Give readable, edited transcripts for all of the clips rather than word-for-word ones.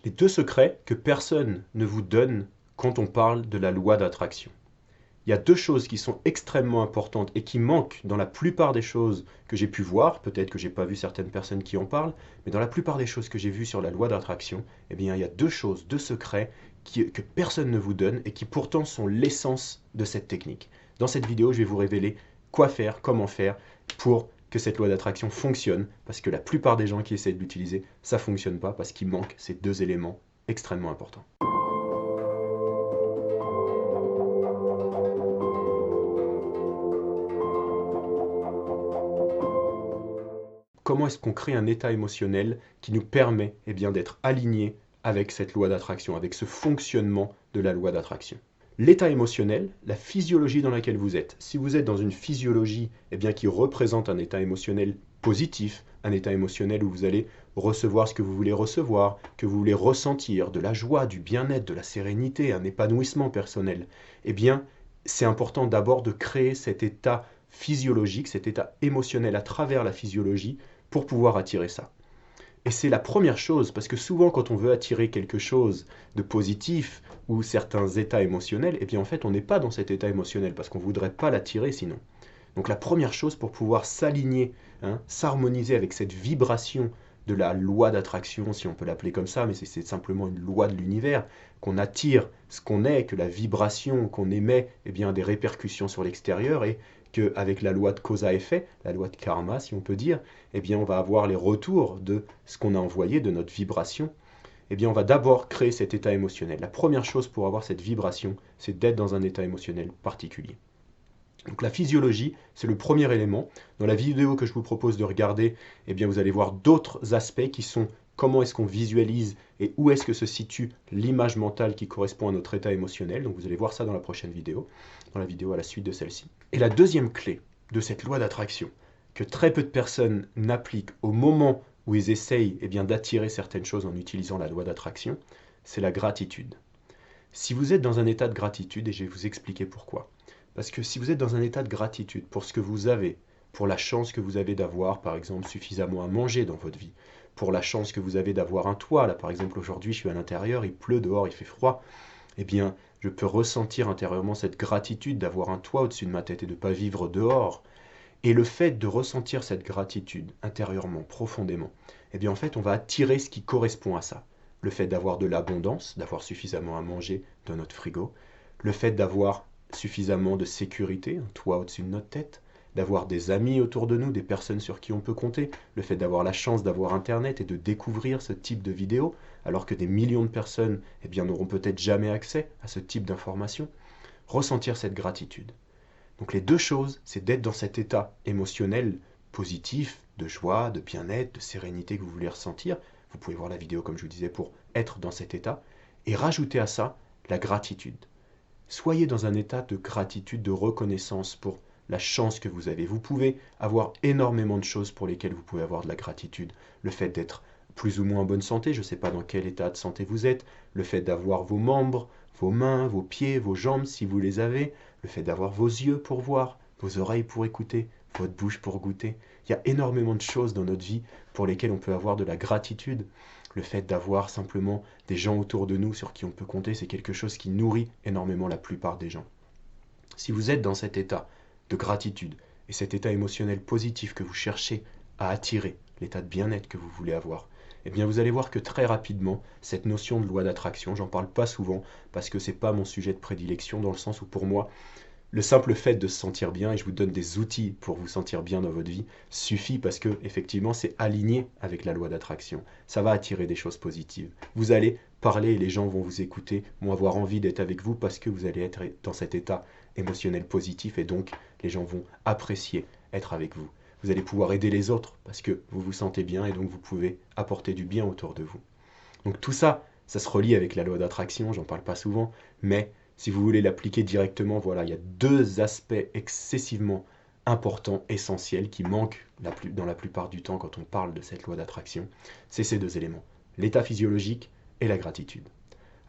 Les deux secrets que personne ne vous donne quand on parle de la loi d'attraction. Il y a deux choses qui sont extrêmement importantes et qui manquent dans la plupart des choses que j'ai pu voir, peut-être que j'ai pas vu certaines personnes qui en parlent, mais dans la plupart des choses que j'ai vues sur la loi d'attraction, eh bien il y a deux choses, deux secrets que personne ne vous donne et qui pourtant sont l'essence de cette technique. Dans cette vidéo, je vais vous révéler quoi faire, comment faire pour que cette loi d'attraction fonctionne, parce que la plupart des gens qui essaient de l'utiliser, ça ne fonctionne pas parce qu'il manque ces deux éléments extrêmement importants. Comment est-ce qu'on crée un état émotionnel qui nous permet d'être aligné avec cette loi d'attraction, avec ce fonctionnement de la loi d'attraction. L'état émotionnel, la physiologie dans laquelle vous êtes. Si vous êtes dans une physiologie qui représente un état émotionnel positif, un état émotionnel où vous allez recevoir ce que vous voulez recevoir, que vous voulez ressentir, de la joie, du bien-être, de la sérénité, un épanouissement personnel, c'est important d'abord de créer cet état physiologique, cet état émotionnel à travers la physiologie pour pouvoir attirer ça. Et c'est la première chose, parce que souvent quand on veut attirer quelque chose de positif ou certains états émotionnels, en fait on n'est pas dans cet état émotionnel, parce qu'on ne voudrait pas l'attirer sinon. Donc la première chose pour pouvoir s'aligner, s'harmoniser avec cette vibration de la loi d'attraction, si on peut l'appeler comme ça, mais c'est simplement une loi de l'univers, qu'on attire ce qu'on est, que la vibration qu'on émet a des répercussions sur l'extérieur et qu'avec la loi de cause à effet, la loi de karma si on peut dire, on va avoir les retours de ce qu'on a envoyé, de notre vibration. On va d'abord créer cet état émotionnel. La première chose pour avoir cette vibration, c'est d'être dans un état émotionnel particulier. Donc la physiologie, c'est le premier élément. Dans la vidéo que je vous propose de regarder, vous allez voir d'autres aspects qui sont comment est-ce qu'on visualise et où est-ce que se situe l'image mentale qui correspond à notre état émotionnel. Donc vous allez voir ça dans la prochaine vidéo, dans la vidéo à la suite de celle-ci. Et la deuxième clé de cette loi d'attraction, que très peu de personnes n'appliquent au moment où ils essayent d'attirer certaines choses en utilisant la loi d'attraction, c'est la gratitude. Si vous êtes dans un état de gratitude, et je vais vous expliquer pourquoi. Parce que si vous êtes dans un état de gratitude pour ce que vous avez, pour la chance que vous avez d'avoir, par exemple, suffisamment à manger dans votre vie, pour la chance que vous avez d'avoir un toit, là par exemple aujourd'hui je suis à l'intérieur, il pleut dehors, il fait froid, je peux ressentir intérieurement cette gratitude d'avoir un toit au-dessus de ma tête et de ne pas vivre dehors. Et le fait de ressentir cette gratitude intérieurement, profondément, en fait on va attirer ce qui correspond à ça. Le fait d'avoir de l'abondance, d'avoir suffisamment à manger dans notre frigo, le fait d'avoir suffisamment de sécurité, un toit au-dessus de notre tête, d'avoir des amis autour de nous, des personnes sur qui on peut compter, le fait d'avoir la chance d'avoir Internet et de découvrir ce type de vidéos, alors que des millions de personnes n'auront peut-être jamais accès à ce type d'informations. Ressentir cette gratitude. Donc les deux choses, c'est d'être dans cet état émotionnel positif, de joie, de bien-être, de sérénité que vous voulez ressentir. Vous pouvez voir la vidéo comme je vous disais pour être dans cet état. Et rajouter à ça la gratitude. Soyez dans un état de gratitude, de reconnaissance pour la chance que vous avez. Vous pouvez avoir énormément de choses pour lesquelles vous pouvez avoir de la gratitude. Le fait d'être plus ou moins en bonne santé, je ne sais pas dans quel état de santé vous êtes, le fait d'avoir vos membres, vos mains, vos pieds, vos jambes si vous les avez, le fait d'avoir vos yeux pour voir, vos oreilles pour écouter, votre bouche pour goûter. Il y a énormément de choses dans notre vie pour lesquelles on peut avoir de la gratitude. Le fait d'avoir simplement des gens autour de nous sur qui on peut compter, c'est quelque chose qui nourrit énormément la plupart des gens. Si vous êtes dans cet état de gratitude et cet état émotionnel positif que vous cherchez à attirer, l'état de bien-être que vous voulez avoir, vous allez voir que très rapidement, cette notion de loi d'attraction, j'en parle pas souvent parce que c'est pas mon sujet de prédilection dans le sens où pour moi, le simple fait de se sentir bien, et je vous donne des outils pour vous sentir bien dans votre vie, suffit parce que effectivement c'est aligné avec la loi d'attraction. Ça va attirer des choses positives. Vous allez parler et les gens vont vous écouter, vont avoir envie d'être avec vous parce que vous allez être dans cet état émotionnel positif et donc les gens vont apprécier être avec vous. Vous allez pouvoir aider les autres parce que vous vous sentez bien et donc vous pouvez apporter du bien autour de vous. Donc tout ça, ça se relie avec la loi d'attraction, j'en parle pas souvent, mais si vous voulez l'appliquer directement, voilà, il y a deux aspects excessivement importants, essentiels, qui manquent dans la plupart du temps quand on parle de cette loi d'attraction. C'est ces deux éléments, l'état physiologique et la gratitude.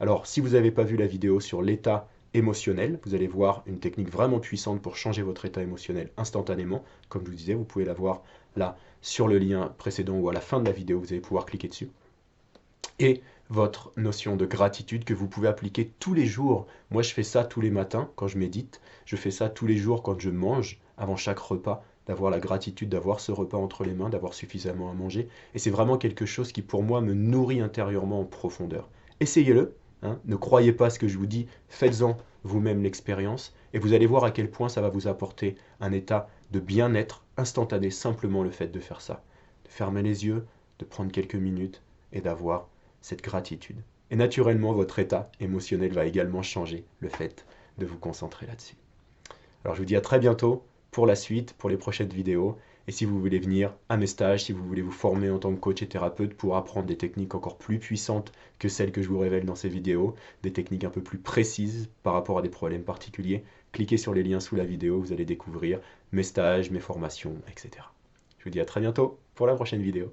Alors, si vous n'avez pas vu la vidéo sur l'état émotionnel, vous allez voir une technique vraiment puissante pour changer votre état émotionnel instantanément. Comme je vous disais, vous pouvez la voir là sur le lien précédent ou à la fin de la vidéo, vous allez pouvoir cliquer dessus. Et votre notion de gratitude que vous pouvez appliquer tous les jours. Moi, je fais ça tous les matins quand je médite. Je fais ça tous les jours quand je mange, avant chaque repas, d'avoir la gratitude d'avoir ce repas entre les mains, d'avoir suffisamment à manger. Et c'est vraiment quelque chose qui, pour moi, me nourrit intérieurement en profondeur. Essayez-le, hein, ne croyez pas ce que je vous dis, faites-en vous-même l'expérience, et vous allez voir à quel point ça va vous apporter un état de bien-être instantané, simplement le fait de faire ça. De fermer les yeux, de prendre quelques minutes et d'avoir cette gratitude. Et naturellement, votre état émotionnel va également changer, le fait de vous concentrer là-dessus. Alors je vous dis à très bientôt pour la suite, pour les prochaines vidéos. Et si vous voulez venir à mes stages, si vous voulez vous former en tant que coach et thérapeute pour apprendre des techniques encore plus puissantes que celles que je vous révèle dans ces vidéos, des techniques un peu plus précises par rapport à des problèmes particuliers, cliquez sur les liens sous la vidéo, vous allez découvrir mes stages, mes formations, etc. Je vous dis à très bientôt pour la prochaine vidéo.